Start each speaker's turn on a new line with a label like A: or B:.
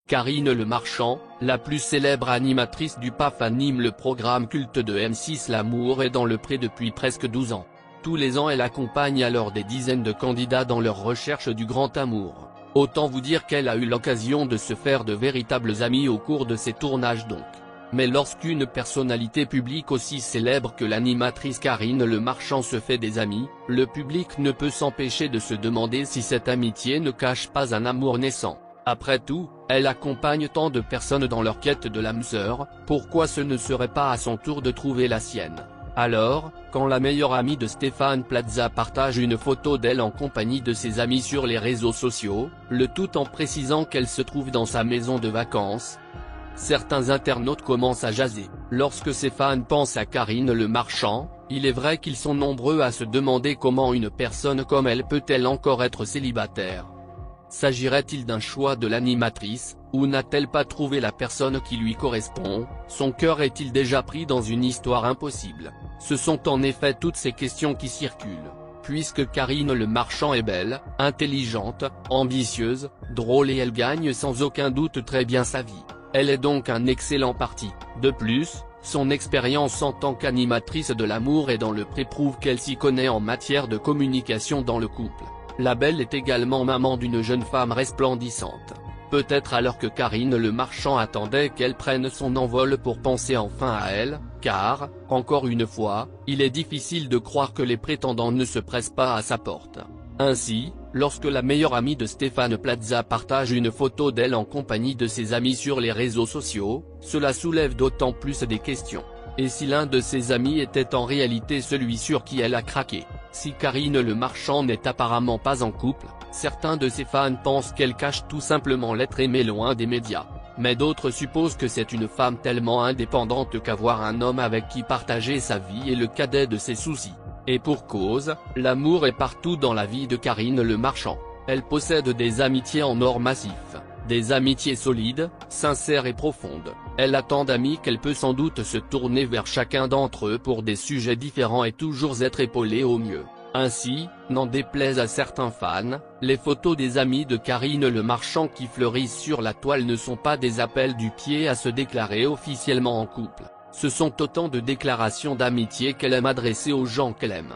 A: Karine Le Marchand, la plus célèbre animatrice du PAF, anime le programme culte de M6 L'amour est dans le pré depuis presque 12 ans. Tous les ans elle accompagne alors des dizaines de candidats dans leur recherche du grand amour. Autant vous dire qu'elle a eu l'occasion de se faire de véritables amis au cours de ces tournages donc. Mais lorsqu'une personnalité publique aussi célèbre que l'animatrice Karine Le Marchand se fait des amis, le public ne peut s'empêcher de se demander si cette amitié ne cache pas un amour naissant. Après tout, elle accompagne tant de personnes dans leur quête de l'âme sœur, pourquoi ce ne serait pas à son tour de trouver la sienne? Alors, quand la meilleure amie de Stéphane Plaza partage une photo d'elle en compagnie de ses amis sur les réseaux sociaux, le tout en précisant qu'elle se trouve dans sa maison de vacances, certains internautes commencent à jaser. Lorsque ses fans pensent à Karine Le Marchand, il est vrai qu'ils sont nombreux à se demander comment une personne comme elle peut-elle encore être célibataire. S'agirait-il d'un choix de l'animatrice, ou n'a-t-elle pas trouvé la personne qui lui correspond? Son cœur est-il déjà pris dans une histoire impossible? Ce sont en effet toutes ces questions qui circulent, puisque Karine Le Marchand est belle, intelligente, ambitieuse, drôle et elle gagne sans aucun doute très bien sa vie. Elle est donc un excellent parti. De plus, son expérience en tant qu'animatrice de l'amour et dans le pré prouve qu'elle s'y connaît en matière de communication dans le couple. La belle est également maman d'une jeune femme resplendissante. Peut-être alors que Karine Le Marchand attendait qu'elle prenne son envol pour penser enfin à elle, car, encore une fois, il est difficile de croire que les prétendants ne se pressent pas à sa porte. Ainsi, lorsque la meilleure amie de Stéphane Plaza partage une photo d'elle en compagnie de ses amis sur les réseaux sociaux, cela soulève d'autant plus des questions. Et si l'un de ses amis était en réalité celui sur qui elle a craqué? Si Karine Le Marchand n'est apparemment pas en couple, certains de ses fans pensent qu'elle cache tout simplement l'être aimé loin des médias. Mais d'autres supposent que c'est une femme tellement indépendante qu'avoir un homme avec qui partager sa vie est le cadet de ses soucis. Et pour cause, l'amour est partout dans la vie de Karine Le Marchand. Elle possède des amitiés en or massif. Des amitiés solides, sincères et profondes. Elle a tant d'amis qu'elle peut sans doute se tourner vers chacun d'entre eux pour des sujets différents et toujours être épaulée au mieux. Ainsi, n'en déplaise à certains fans, les photos des amis de Karine Le Marchand qui fleurissent sur la toile ne sont pas des appels du pied à se déclarer officiellement en couple. Ce sont autant de déclarations d'amitié qu'elle aime adresser aux gens qu'elle aime.